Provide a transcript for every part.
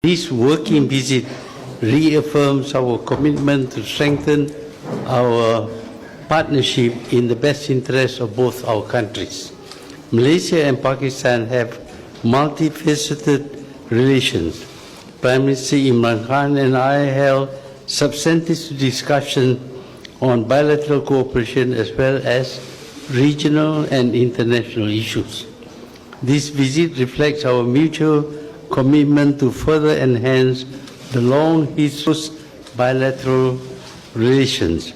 This working visit reaffirms our commitment to strengthen our partnership in the best interest of both our countries. Malaysia and Pakistan have multifaceted relations. Prime Minister Imran Khan and I held substantive discussion on bilateral cooperation as well as regional and international issues. This visit reflects our mutual commitment to further enhance the long history of bilateral relations.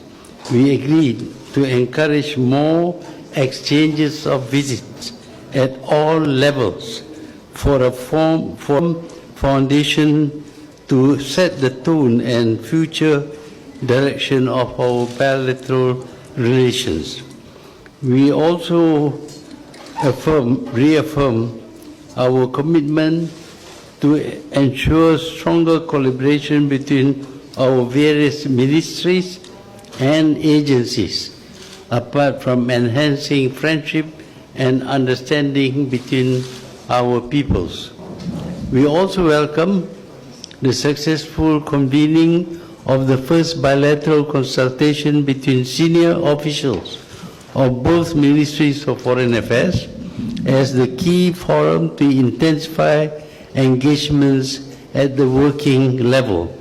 We agreed to encourage more exchanges of visits at all levels for a firm foundation to set the tone and future direction of our bilateral relations. We also reaffirm our commitment to ensure stronger collaboration between our various ministries and agencies, apart from enhancing friendship and understanding between our peoples. We also welcome the successful convening of the first bilateral consultation between senior officials of both Ministries of Foreign Affairs as the key forum to intensify engagements at the working level.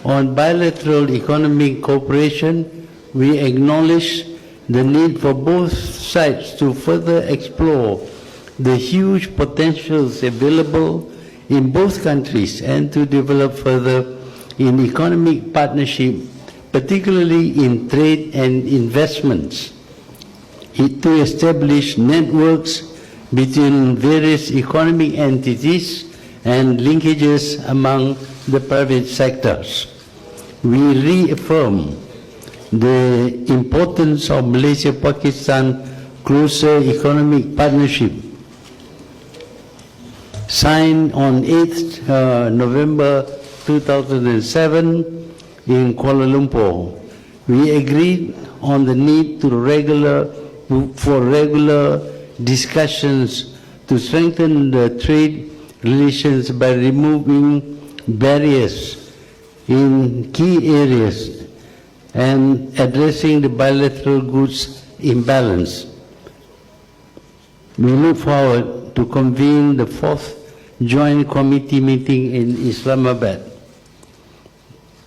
On bilateral economic cooperation, we acknowledge the need for both sides to further explore the huge potentials available in both countries and to develop further in economic partnership, particularly in trade and investments, to establish networks between various economic entities and linkages among the private sectors. We reaffirm the importance of Malaysia-Pakistan closer economic partnership signed on 8th November 2007 in Kuala Lumpur. We agreed on the need for regular discussions to strengthen the trade relations by removing barriers in key areas and addressing the bilateral goods imbalance. We look forward to convene the 4th Joint Committee meeting in Islamabad.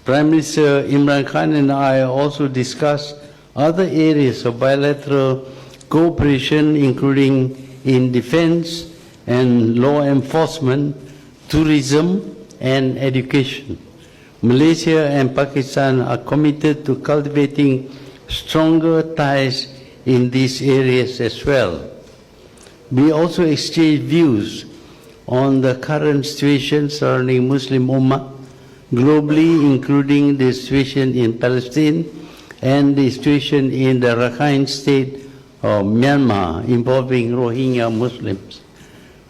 Prime Minister Imran Khan and I also discussed other areas of bilateral cooperation, including in defense and law enforcement, tourism, and education. Malaysia and Pakistan are committed to cultivating stronger ties in these areas as well. We also exchanged views on the current situation surrounding Muslim Ummah globally, including the situation in Palestine and the situation in the Rakhine state of Myanmar involving Rohingya Muslims.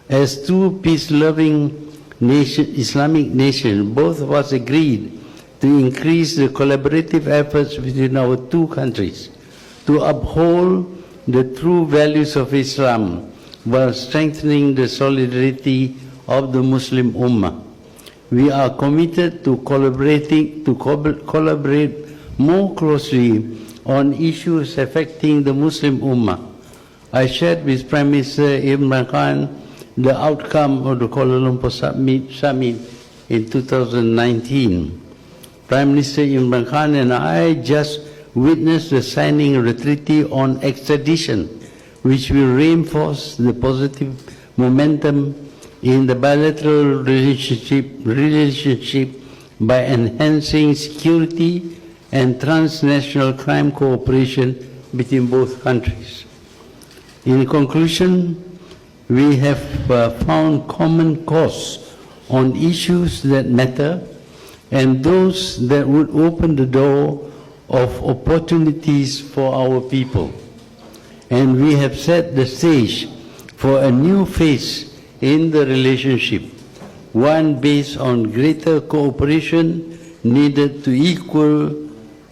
As two peace-loving Islamic nations, both of us agreed to increase the collaborative efforts between our two countries to uphold the true values of Islam while strengthening the solidarity of the Muslim Ummah. We are committed to collaborate more closely on issues affecting the Muslim Ummah. I shared with Prime Minister Imran Khan the outcome of the Kuala Lumpur summit in 2019. Prime Minister Imran Khan and I just witnessed the signing of the Treaty on Extradition, which will reinforce the positive momentum in the bilateral relationship by enhancing security and transnational crime cooperation between both countries. In conclusion, we have found common cause on issues that matter and those that would open the door of opportunities for our people. And we have set the stage for a new phase in the relationship, one based on greater cooperation needed to equal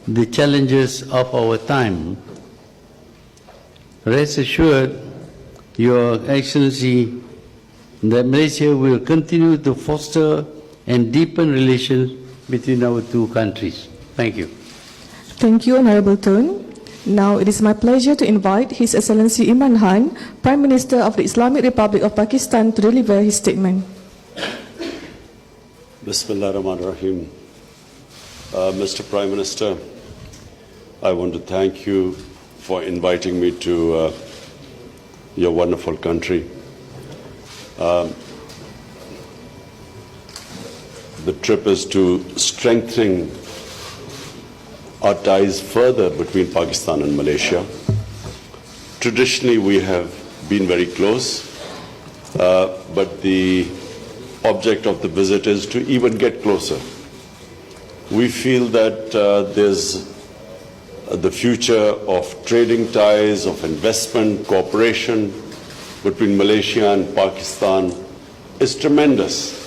the challenges of our time. Rest assured, Your Excellency, that Malaysia will continue to foster and deepen relations between our two countries. Thank you. Thank you, Honorable Tun. Now it is my pleasure to invite His Excellency Imran Khan, Prime Minister of the Islamic Republic of Pakistan, to deliver his statement. Bismillahirrahmanirrahim. Mr. Prime Minister, I want to thank you for inviting me to your wonderful country. The trip is to strengthen our ties further between Pakistan and Malaysia. Traditionally, we have been very close, but the object of the visit is to even get closer. We feel that there's the future of trading ties, of investment, cooperation between Malaysia and Pakistan is tremendous.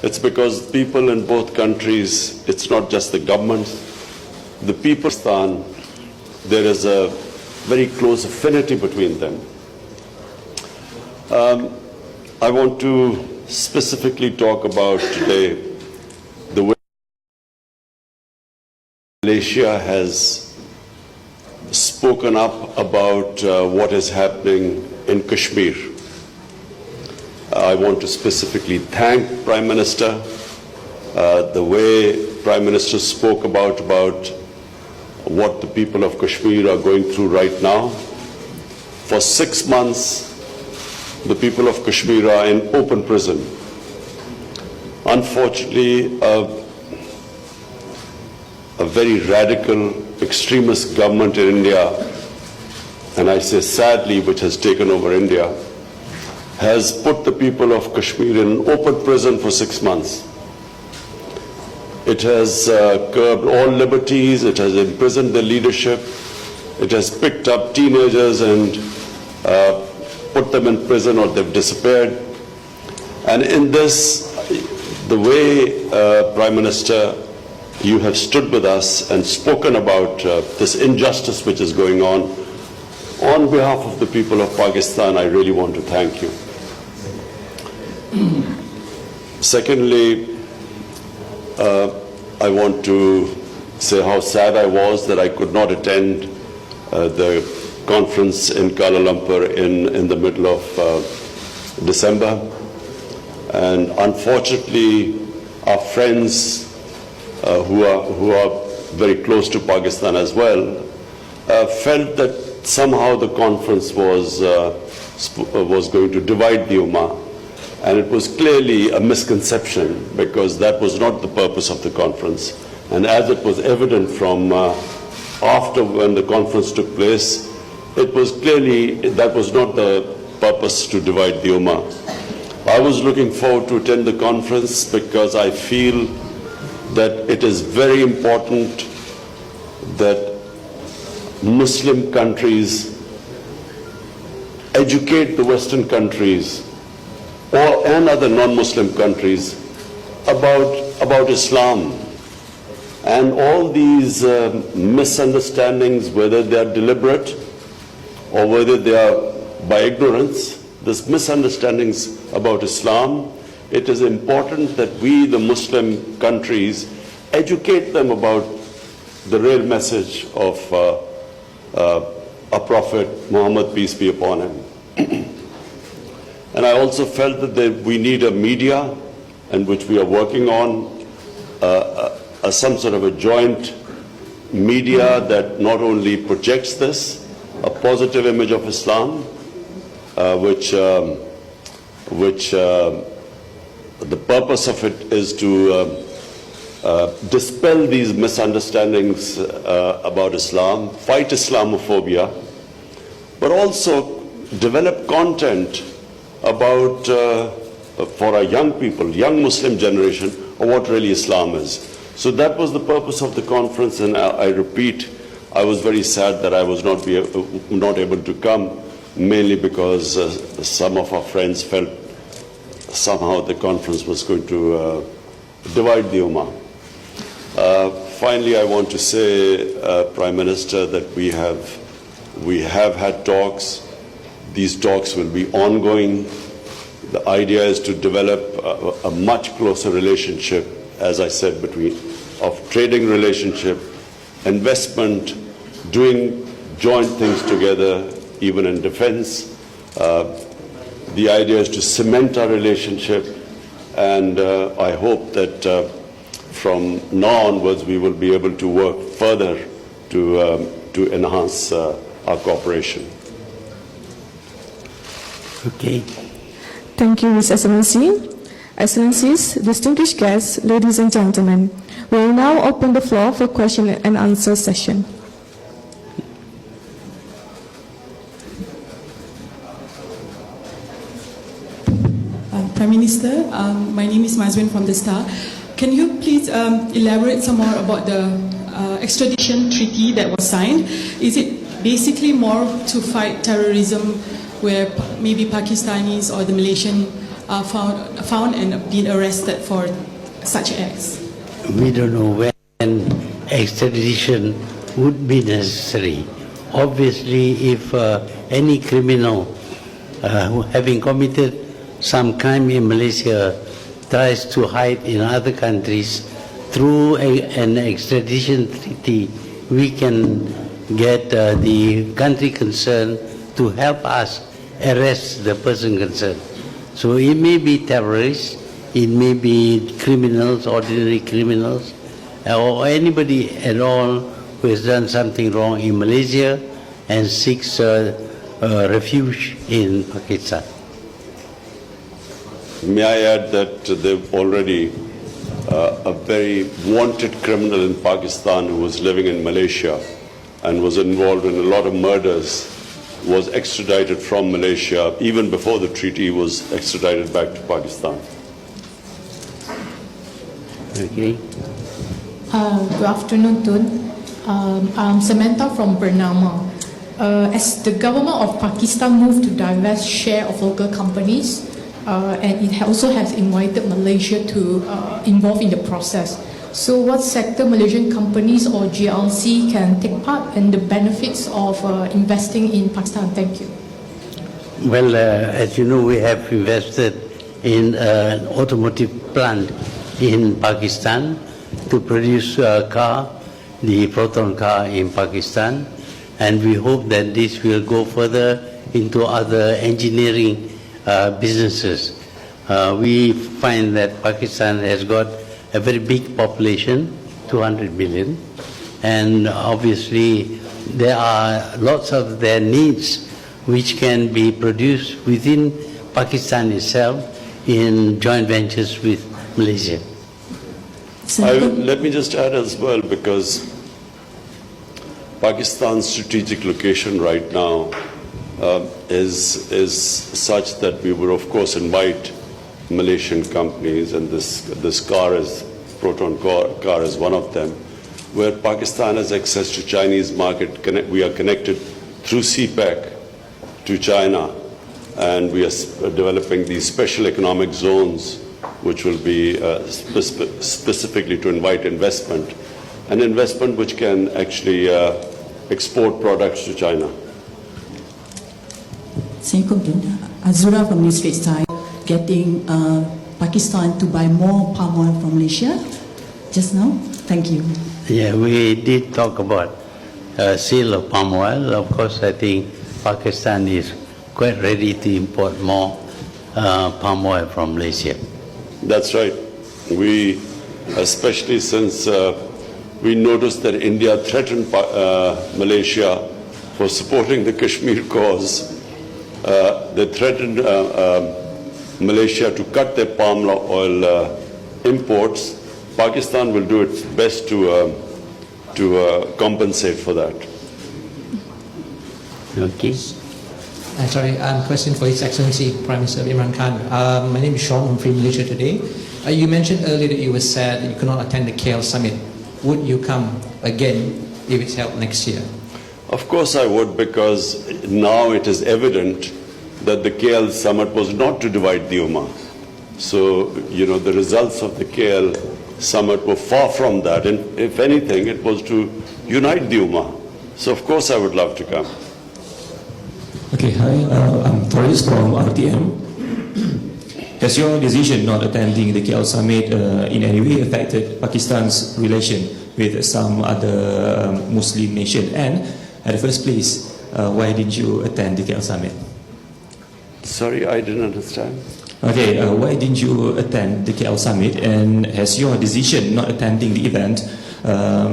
It's because people in both countries, it's not just the governments, the people of Pakistan, there is a very close affinity between them. I want to specifically talk about today the way Malaysia has spoken up about what is happening in Kashmir. I want to specifically thank Prime Minister, the way Prime Minister spoke about what the people of Kashmir are going through right now. For 6 months, the people of Kashmir are in open prison. Unfortunately, a very radical extremist government in India, and I say sadly, which has taken over India, has put the people of Kashmir in open prison for 6 months. It has curbed all liberties, it has imprisoned the leadership, it has picked up teenagers and put them in prison, or they've disappeared. And in this, the way, Prime Minister, you have stood with us and spoken about this injustice which is going on behalf of the people of Pakistan, I really want to thank you. Secondly, I want to say how sad I was that I could not attend the conference in Kuala Lumpur in the middle of December. And unfortunately, our friends who are very close to Pakistan as well felt that somehow the conference was going to divide the Ummah. And it was clearly a misconception, because that was not the purpose of the conference. And as it was evident from after when the conference took place, it was clearly that was not the purpose to divide the Ummah. I was looking forward to attend the conference because I feel that it is very important that Muslim countries educate the Western countries and other non-Muslim countries about Islam. And all these misunderstandings, whether they are deliberate or whether they are by ignorance, these misunderstandings about Islam, it is important that we, the Muslim countries, educate them about the real message of our Prophet Muhammad, peace be upon him. And I also felt that we need a media, and which we are working on, some sort of a joint media that not only projects this, a positive image of Islam, which the purpose of it is to dispel these misunderstandings about Islam, fight Islamophobia, but also develop content about, for our young people, young Muslim generation, of what really Islam is. So that was the purpose of the conference, and I repeat, I was very sad that I was not able to come, mainly because some of our friends felt somehow the conference was going to divide the Ummah. Finally, I want to say, Prime Minister, that we have had talks. These talks will be ongoing. The idea is to develop a much closer relationship, as I said, of trading relationship, investment, doing joint things together, even in defense. The idea is to cement our relationship, and I hope that from now onwards we will be able to work further to enhance our cooperation. Okay. Thank you, His Excellency. Excellencies, distinguished guests, ladies and gentlemen, we will now open the floor for question and answer session. Prime Minister, my name is Mazwin from the Star. Can you please elaborate some more about the extradition treaty that was signed? Is it basically more to fight terrorism, where maybe Pakistanis or the Malaysian are found and being arrested for such acts? We don't know when extradition would be necessary. Obviously, if any criminal having committed some crime in Malaysia tries to hide in other countries, through an extradition treaty, we can get the country concerned to help us arrest the person concerned. So it may be terrorists, it may be criminals, ordinary criminals, or anybody at all who has done something wrong in Malaysia and seeks refuge in Pakistan. May I add that they've already a very wanted criminal in Pakistan who was living in Malaysia and was involved in a lot of murders, was extradited from Malaysia. Even before the treaty, was extradited back to Pakistan. Okay. Good afternoon, Tun. I'm Samantha from Bernama. As the government of Pakistan moved to divest share of local companies, and it also has invited Malaysia to involve in the process. So what sector Malaysian companies or GLC can take part in the benefits of investing in Pakistan? Thank you. Well, as you know, we have invested in an automotive plant in Pakistan to produce a car, the Proton car in Pakistan, and we hope that this will go further into other engineering businesses. We find that Pakistan has got a very big population, 200 million, and obviously there are lots of their needs which can be produced within Pakistan itself in joint ventures with Malaysia. Let me just add as well, because Pakistan's strategic location right now is such that we would of course invite Malaysian companies, and this car is Proton car is one of them, where Pakistan has access to Chinese market. We are connected through CPEC to China, and we are developing these special economic zones which will be specifically to invite investment, an investment which can actually export products to China. Azura from New Straits Times, getting Pakistan to buy more palm oil from Malaysia just now. Thank you. Yeah, we did talk about sale of palm oil. Of course, I think Pakistan is quite ready to import more palm oil from Malaysia. That's right. We, especially since we noticed that India threatened Malaysia for supporting the Kashmir cause. They threatened Malaysia to cut their palm oil imports. Pakistan will do its best to compensate for that. Okay. Sorry, question for His Excellency Prime Minister Imran Khan. My name is Sean. I'm from Malaysia today. You mentioned earlier that you were sad that you could not attend the KL summit. Would you come again if it's held next year? Of course I would, because now it is evident that the KL summit was not to divide the Ummah. So, you know, the results of the KL summit were far from that. And if anything, it was to unite the Ummah. So, of course, I would love to come. Okay, hi, I'm Torres from RTM. Has your decision not attending the KL summit in any way affected Pakistan's relation with some other Muslim nation? And at the first place, why didn't you attend the KL summit? Sorry, I didn't understand. Okay, why didn't you attend the KL summit? And has your decision not attending the event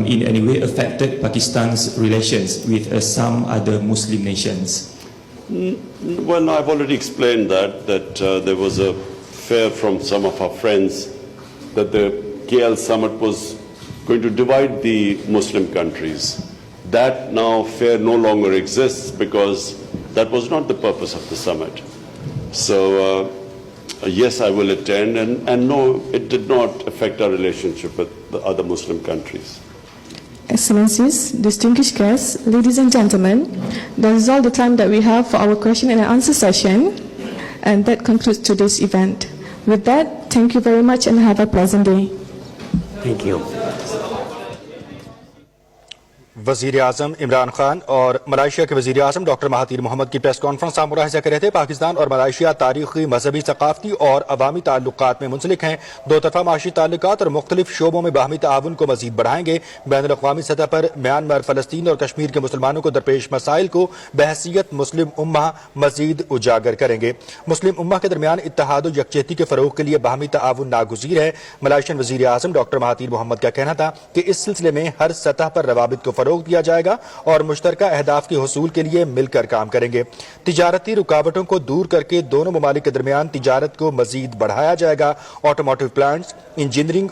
in any way affected Pakistan's relations with some other Muslim nations? Well, I've already explained that there was a fear from some of our friends that the KL summit was going to divide the Muslim countries. That now fear no longer exists because that was not the purpose of the summit. So, yes, I will attend, and no, it did not affect our relationship with the other Muslim countries. Excellencies, distinguished guests, ladies and gentlemen, that is all the time that we have for our question and answer session, and that concludes today's event. With that, thank you very much and have a pleasant day. Thank you. वज़ीर आज़म इमरान खान और मलाइशिया के वज़ीर आज़म doctor Mahathir Mohamad की press conference आप मुलाहिज़ा कर रहे थे। पाकिस्तान और मलाइशिया तारीख़ी, मजहबी, सकाफ़ती और अवामी ताल्लुकात में मुंसलिक हैं। दो तरफ़ा माशी ताल्लुकात और मुख्तलिफ शोबों में बाहमी ताउन को मज़ीद बढ़ाएंगे। बैनुल अक़वामी सतह पर म्यांमार, फ़लस्तीन और कश्मीर के मुसलमानों को दरपेश मसाइल को बहसीयत मुस्लिम उम्मा मज़ीद उजागर करेंगे। मुस्लिम उम्मा के दरमियान इत्तेहाद और यकजहती के फ़रोग़ के लिए बाहमी ताउन नागुज़ीर है। मलाइशियन वज़ीर आज़म डॉक्टर महाथीर मोहम्मद का कहना था कि इस सिलसिले में हर सतह पर रवाबित को फ़रोग़ दिया जाएगा और मुश्तरका अहदाफ के हुसूल के लिए मिलकर काम करेंगे। तिजारती रुकावटों को दूर करके दोनों ममालिक के दरमियान तिजारत को मजीद बढ़ाया जाएगा। Automotive plants, engineering